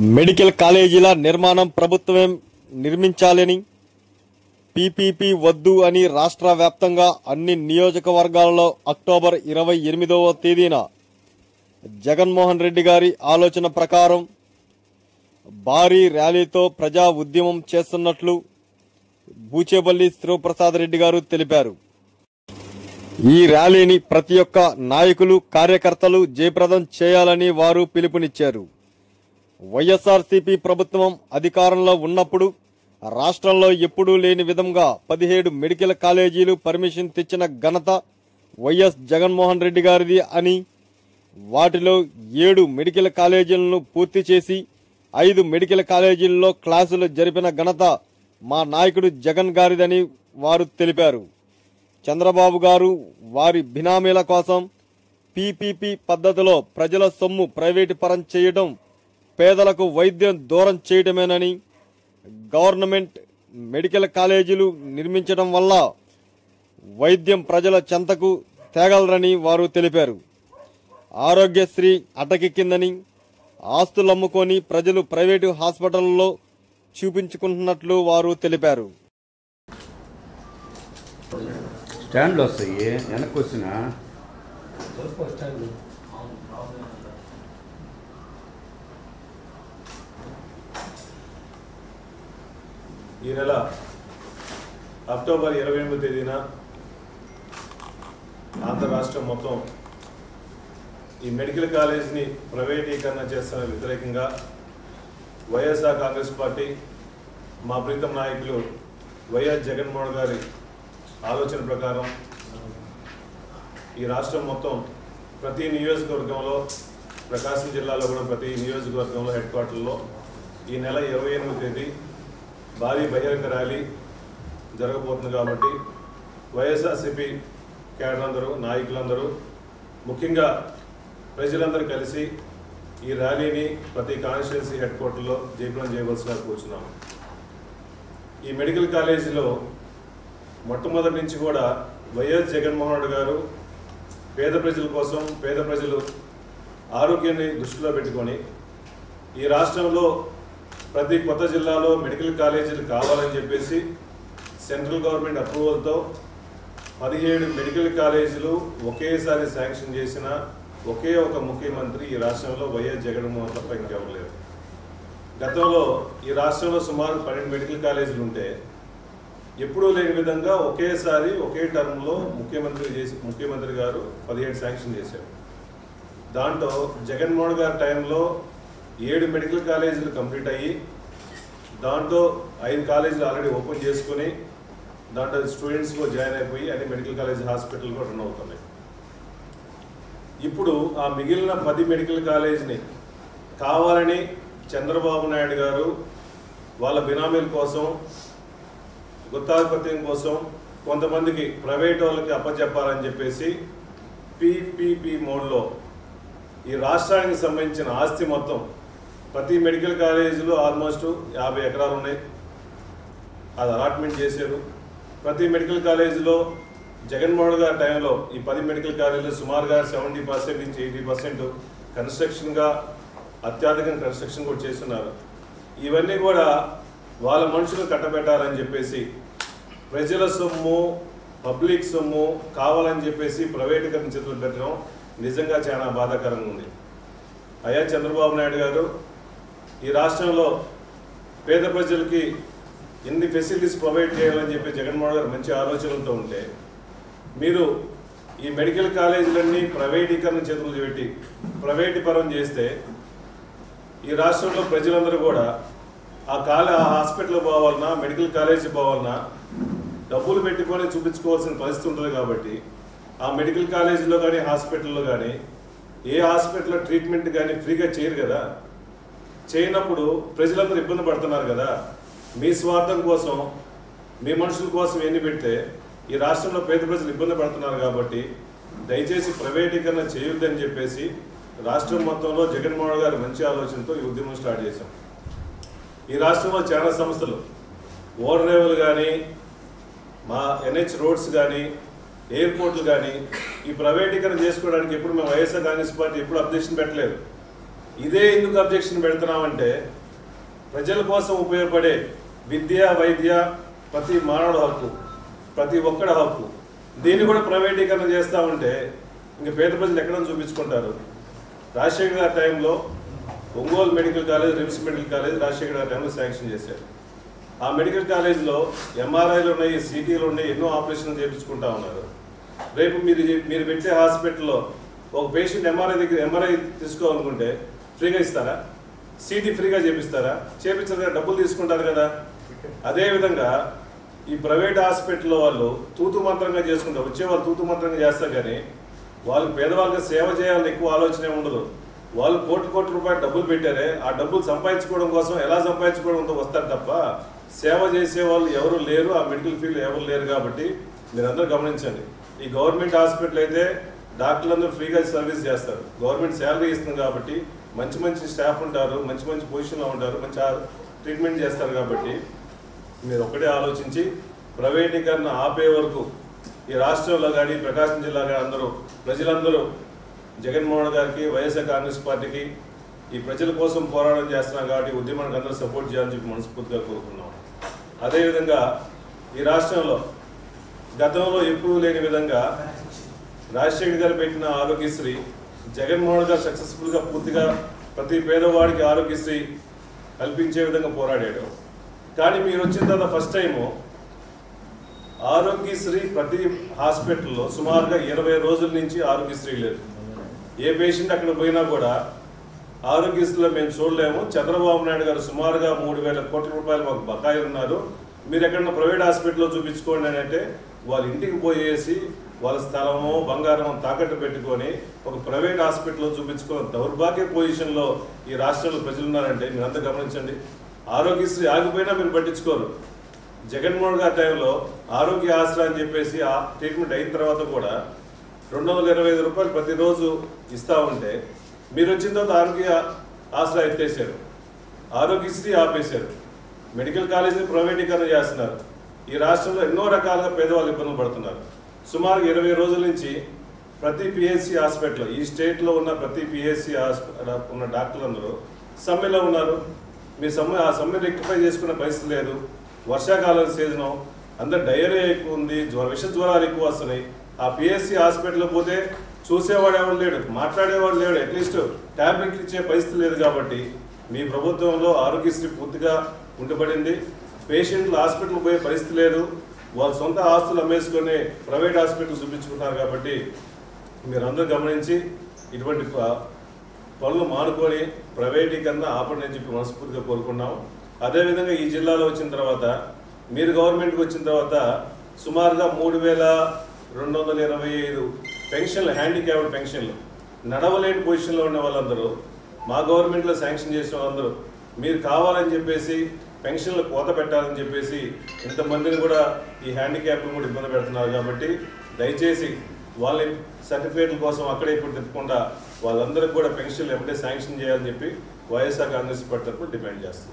Medical కాలేజీల నిర్మాణం ప్రభుత్వమే నిర్మించాలని, పీపీపీ వద్దు అని రాష్ట్ర వ్యాప్తంగా అన్ని నియోజకవర్గాలలో అక్టోబర్ 28వ తేదీన జగన్మోహన్ రెడ్డి గారి ఆలోచన ప్రకారం భారీ ర్యాలీతో ప్రజా ఉద్యమం చేస్తున్నట్లు బూచేపల్లి శివప్రసాద్ రెడ్డి గారు తెలిపారు. ఈ ర్యాలీని ప్రతి ఒక్క నాయకులు, కార్యకర్తలు జయప్రదం చేయాలని వారు పిలుపునిచ్చారు. వైఎస్ఆర్సీపీ ప్రభుత్వం అధికారంలో ఉన్నప్పుడు రాష్ట్రంలో ఎప్పుడూ లేని విధంగా 17 మెడికల్ కాలేజీలు పర్మిషన్ తెచ్చిన ఘనత వైఎస్ జగన్మోహన్ రెడ్డి గారిది అని, వాటిలో 7 మెడికల్ కాలేజీలను పూర్తి చేసి 5 మెడికల్ కాలేజీల్లో క్లాసులు జరిపిన ఘనత మా నాయకుడు జగన్ గారిదని వారు తెలిపారు. చంద్రబాబు గారు వారి బినామీల కోసం పీపీపీ పద్ధతిలో ప్రజల సొమ్ము ప్రైవేటు పరం చేయడం, పేదలకు వైద్యం దూరం చేయడమేనని, గవర్నమెంట్ మెడికల్ కాలేజీలు నిర్మించడం వల్ల వైద్యం ప్రజల చెంతకు తేగలరని వారు తెలిపారు. ఆరోగ్యశ్రీ అటకెక్కిందని, ఆస్తులమ్ముకొని ప్రజలు ప్రైవేటు హాస్పిటల్లో చూపించుకుంటున్నట్లు వారు తెలిపారు. స్టాండ్లు వస్తాయి, వెనక్కి వచ్చిన ఈ నెల అక్టోబర్ 28వ తేదీన ఆంధ్ర రాష్ట్రం మొత్తం ఈ మెడికల్ కాలేజీని ప్రైవేటీకరణ చేస్తున్న వ్యతిరేకంగా వైఎస్ఆర్ కాంగ్రెస్ పార్టీ, మా ప్రీతం నాయకులు వైఎస్ జగన్మోహన్ గారి ఆలోచన ప్రకారం ఈ రాష్ట్రం మొత్తం ప్రతి నియోజకవర్గంలో, ప్రకాశం జిల్లాలో కూడా ప్రతి నియోజకవర్గంలో హెడ్ క్వార్టర్లో ఈ నెల 28వ తేదీ భారీ బహిరంగ ర్యాలీ జరగబోతుంది. కాబట్టి వైఎస్ఆర్సీపీ క్యాడర్ అందరూ, నాయకులందరూ, ముఖ్యంగా ప్రజలందరూ కలిసి ఈ ర్యాలీని ప్రతి కాన్స్టిట్యున్సీ హెడ్ క్వార్టర్లో జయప్రదం చేయవలసిగా కూర్చున్నాము. ఈ మెడికల్ కాలేజీలో మొట్టమొదటి నుంచి కూడా వైఎస్ జగన్మోహన్ రెడ్డి గారు పేద ప్రజల కోసం, పేద ప్రజలు ఆరోగ్యాన్ని దృష్టిలో పెట్టుకొని ఈ రాష్ట్రంలో ప్రతి కొత్త జిల్లాలో మెడికల్ కాలేజీలు కావాలని చెప్పేసి సెంట్రల్ గవర్నమెంట్ అప్రూవల్తో 17 మెడికల్ కాలేజీలు ఒకేసారి శాంక్షన్ చేసిన ఒకే ఒక ముఖ్యమంత్రి ఈ రాష్ట్రంలో వైఎస్ జగన్మోహన్ తప్ప ఇంకెవరు లేరు. గతంలో ఈ రాష్ట్రంలో సుమారు 12 మెడికల్ కాలేజీలు ఉంటే ఎప్పుడూ లేని విధంగా ఒకేసారి ఒకే టర్మ్లో ముఖ్యమంత్రి గారు 17 శాంక్షన్ చేశారు. దాంట్లో జగన్మోహన్ గారి టైంలో 7 మెడికల్ కాలేజీలు కంప్లీట్ అయ్యి, దాంట్లో 5 కాలేజీలు ఆల్రెడీ ఓపెన్ చేసుకుని దాంట్లో స్టూడెంట్స్ కూడా జాయిన్ అయిపోయి అన్ని మెడికల్ కాలేజ్ హాస్పిటల్ కూడా రన్ అవుతున్నాయి. ఇప్పుడు ఆ మిగిలిన 10 మెడికల్ కాలేజీని కావాలని చంద్రబాబు నాయుడు గారు వాళ్ళ బినామీల కోసం, గుత్తాధిపత్యం కోసం కొంతమందికి ప్రైవేట్ వాళ్ళకి అప్పచెప్పాలని చెప్పేసి పీపీపీ మోడ్లో ఈ రాష్ట్రానికి సంబంధించిన ఆస్తి మొత్తం ప్రతి మెడికల్ కాలేజీలో ఆల్మోస్ట్ 50 ఎకరాలు ఉన్నాయి, అది అలాట్మెంట్ చేశారు. ప్రతి మెడికల్ కాలేజీలో జగన్మోహన్ గారి టైంలో ఈ 10 మెడికల్ కాలేజీలు సుమారుగా 70% నుంచి 80% కన్స్ట్రక్షన్గా, అత్యధికంగా కన్స్ట్రక్షన్ కూడా చేస్తున్నారు. ఇవన్నీ కూడా వాళ్ళ మనుషులు కట్టబెట్టాలని చెప్పేసి ప్రజల సొమ్ము, పబ్లిక్ సొమ్ము కావాలని చెప్పేసి ప్రైవేటీకరణ చేతులు పెట్టడం నిజంగా చాలా బాధాకరంగా ఉంది. అయ్యా చంద్రబాబు నాయుడు గారు ఈ రాష్ట్రంలో పేద ప్రజలకి ఎన్ని ఫెసిలిటీస్ ప్రొవైడ్ చేయాలని చెప్పి జగన్మోహన్ గారు మంచి ఆలోచనలతో ఉంటే, మీరు ఈ మెడికల్ కాలేజీలన్నీ ప్రైవేటీకరణ చేతులు పెట్టి ప్రైవేటీకరణ చేస్తే ఈ రాష్ట్రంలో ప్రజలందరూ కూడా ఆ హాస్పిటల్ పోవాలన్నా, మెడికల్ కాలేజీ పోవాలన్నా డబ్బులు పెట్టుకొని చూపించుకోవాల్సిన పరిస్థితి ఉంటుంది. కాబట్టి ఆ మెడికల్ కాలేజీలో కానీ, హాస్పిటల్లో కానీ, ఏ హాస్పిటల్లో ట్రీట్మెంట్ కానీ ఫ్రీగా చేయరు కదా. చేయనప్పుడు ప్రజలందరూ ఇబ్బంది పడుతున్నారు కదా. మీ స్వార్థం కోసం, మీ మనుషుల కోసం ఎన్ని పెడితే ఈ రాష్ట్రంలో పేద ప్రజలు ఇబ్బంది పడుతున్నారు. కాబట్టి దయచేసి ప్రైవేటీకరణ చేయొద్దని చెప్పేసి రాష్ట్రం మొత్తంలో జగన్మోహన్ గారు మంచి ఆలోచనతో ఈ ఉద్యమం స్టార్ట్ చేశాం. ఈ రాష్ట్రంలో చాలా సంస్థలు, ఓడరేవులు కానీ, మా NH రోడ్స్ కానీ, ఎయిర్పోర్ట్లు కానీ ఈ ప్రైవేటీకరణ చేసుకోవడానికి ఎప్పుడు మేము వైఎస్ఆర్ కాంగ్రెస్ పార్టీ ఎప్పుడు అబ్జెక్షన్ పెట్టలేదు. ఇదే ఎందుకు అబ్జెక్షన్ పెడుతున్నామంటే ప్రజల కోసం ఉపయోగపడే విద్య వైద్య ప్రతి మానవుడి హక్కు, ప్రతి ఒక్కడి హక్కు. దీన్ని కూడా ప్రైవేటీకరణ చేస్తూ ఉంటే ఇంక పేద ప్రజలు ఎక్కడ చూపించుకుంటారు? రాజశేఖర్ గారి టైంలో Ongole medical college, RIMS medical college Rajasekhar గారి టైంలో శాంక్షన్ చేశారు. ఆ మెడికల్ కాలేజ్లో ఎంఆర్ఐలు ఉన్నాయి, సిటీలు ఉన్నాయి, ఎన్నో ఆపరేషన్లు చేయించుకుంటా ఉన్నారు. రేపు మీరు పెట్టే హాస్పిటల్లో ఒక పేషెంట్ ఎంఆర్ఐ తీసుకోవాలనుకుంటే ఫ్రీగా ఇస్తారా? సిటీ ఫ్రీగా చేపిస్తారా? చేపించారు కదా, డబ్బులు తీసుకుంటారు కదా. అదేవిధంగా ఈ ప్రైవేట్ హాస్పిటల్లో వాళ్ళు తూతు మంత్రంగా చేసుకుంటారు, వచ్చేవాళ్ళు తూతు మంత్రంగా చేస్తారు. కానీ వాళ్ళు పేదవాళ్ళకి సేవ చేయాలని ఎక్కువ ఆలోచన ఉండదు. వాళ్ళు కోట్ల రూపాయలు డబ్బులు పెట్టారే, ఆ డబ్బులు సంపాదించుకోవడం కోసం ఎలా సంపాదించుకోవడంతో వస్తారు తప్ప సేవ చేసే వాళ్ళు ఎవరు లేరు. ఆ మెడికల్ ఫీల్డ్ ఎవరు లేరు. కాబట్టి మీరందరూ గమనించండి. ఈ గవర్నమెంట్ హాస్పిటల్ అయితే డాక్టర్లందరూ ఫ్రీగా సర్వీస్ చేస్తారు, గవర్నమెంట్ శాలరీ ఇస్తుంది కాబట్టి మంచి స్టాఫ్ ఉంటారు, మంచి పొజిషన్లో ఉంటారు, మంచి ట్రీట్మెంట్ చేస్తారు. కాబట్టి మీరు ఒక్కటే ఆలోచించి ప్రైవేటీకరణ ఆపే వరకు ఈ రాష్ట్రంలో కానీ ప్రకాశం జిల్లా కానీ ప్రజలందరూ జగన్మోహన్ గారికి, వైఎస్ఆర్ కాంగ్రెస్ పార్టీకి ఈ ప్రజల కోసం పోరాటం చేస్తున్నాం. కాబట్టి ఉద్యమానికి అందరూ సపోర్ట్ చేయాలని చెప్పి మనస్ఫూర్తిగా కోరుకున్నాం. అదేవిధంగా ఈ రాష్ట్రంలో గతంలో ఎప్పుడూ లేని విధంగా రాజశేఖర్ గారు పెట్టిన ఆరోగ్యశ్రీ జగన్మోహన్ గారు సక్సెస్ఫుల్గా పూర్తిగా ప్రతి పేదవాడికి ఆరోగ్యశ్రీ కల్పించే విధంగా పోరాడాడు. కానీ మీరు వచ్చిన తర్వాత ఫస్ట్ టైము ఆరోగ్యశ్రీ ప్రతి హాస్పిటల్లో సుమారుగా 20 రోజుల నుంచి ఆరోగ్యశ్రీ లేదు. ఏ పేషెంట్ అక్కడ పోయినా కూడా ఆరోగ్యశ్రీలో మేము చూడలేము. చంద్రబాబు నాయుడు గారు సుమారుగా 3,000 కోట్ల రూపాయలు మాకు బకాయిలు ఉన్నారు, మీరు ఎక్కడన్నా ప్రైవేట్ హాస్పిటల్లో చూపించుకోండి అని అంటే వాళ్ళ ఇంటికి పోయేసి వాళ్ళ స్థలమో బంగారమో తాకట్టు పెట్టుకొని ఒక ప్రైవేట్ హాస్పిటల్లో చూపించుకున్న దౌర్భాగ్య పొజిషన్లో ఈ రాష్ట్రంలో ప్రజలు ఉన్నారంటే మీరంతా గమనించండి. ఆరోగ్యశ్రీ ఆగిపోయినా మీరు పట్టించుకోరు. జగన్మోహన్ గారి టైంలో ఆరోగ్య ఆసరా అని చెప్పేసి ఆ ట్రీట్మెంట్ అయిన తర్వాత కూడా 225 రూపాయలు ప్రతిరోజు ఇస్తూ ఉంటే మీరు వచ్చిన తర్వాత ఆరోగ్య ఆసరా ఎత్తేసారు, ఆరోగ్యశ్రీ ఆపేశారు, మెడికల్ కాలేజీని ప్రైవేటీకరణ చేస్తున్నారు. ఈ రాష్ట్రంలో ఎన్నో రకాలుగా పేదవాళ్ళు ఇబ్బందులు పడుతున్నారు. సుమారు 20 రోజుల నుంచి ప్రతి పిహెచ్సి హాస్పిటల్, ఈ స్టేట్లో ఉన్న ప్రతి పిహెచ్సి హాస్పిటల్ ఉన్న డాక్టర్లందరూ సమ్మెలో ఉన్నారు. మీ ఆ సమ్మె రెక్టిఫై చేసుకునే పరిస్థితి లేదు. వర్షాకాలం సీజను, అందరు డయేరియా ఎక్కువ ఉంది, విష జ్వరాలు ఎక్కువ వస్తున్నాయి. ఆ పిహెచ్సి హాస్పిటల్లో పోతే చూసేవాడు ఎవరు లేడు, మాట్లాడేవాడు లేడు, అట్లీస్ట్ ట్యాబ్లెట్లు ఇచ్చే పరిస్థితి లేదు. కాబట్టి మీ ప్రభుత్వంలో ఆరోగ్యశ్రీ పూర్తిగా ఉండిపడింది. పేషెంట్లు హాస్పిటల్ పోయే పరిస్థితి లేదు, వాళ్ళ సొంత ఆస్తులు అమ్మేసుకొని ప్రైవేట్ హాస్పిటల్ చూపించుకుంటున్నారు. కాబట్టి మీరందరూ గమనించి ఇటువంటి పనులు మానుకొని ప్రైవేటీకరణ ఆపండి అని చెప్పి మనస్ఫూర్తిగా కోరుకున్నాం. అదేవిధంగా ఈ జిల్లాలో వచ్చిన తర్వాత మీరు గవర్నమెంట్కి వచ్చిన తర్వాత సుమారుగా 3,225 పెన్షన్లు, హ్యాండిక్యాప్డ్ పెన్షన్లు, నడవలేని పొజిషన్లో ఉన్న వాళ్ళందరూ మా గవర్నమెంట్లో శాంక్షన్ చేసిన వాళ్ళందరూ మీరు కావాలని చెప్పేసి పెన్షన్లు కోత పెట్టాలని చెప్పేసి ఇంతమందిని కూడా ఈ హ్యాండిక్యాప్లు కూడా ఇబ్బంది పెడుతున్నారు. కాబట్టి దయచేసి వాళ్ళ సర్టిఫికేట్ల కోసం అక్కడే ఇప్పుడు తిప్పకుండా వాళ్ళందరికీ కూడా పెన్షన్లు ఎప్పుడే శాంక్షన్ చేయాలని చెప్పి వైఎస్ఆర్ కాంగ్రెస్ పార్టీ తరఫున డిమాండ్ చేస్తాం.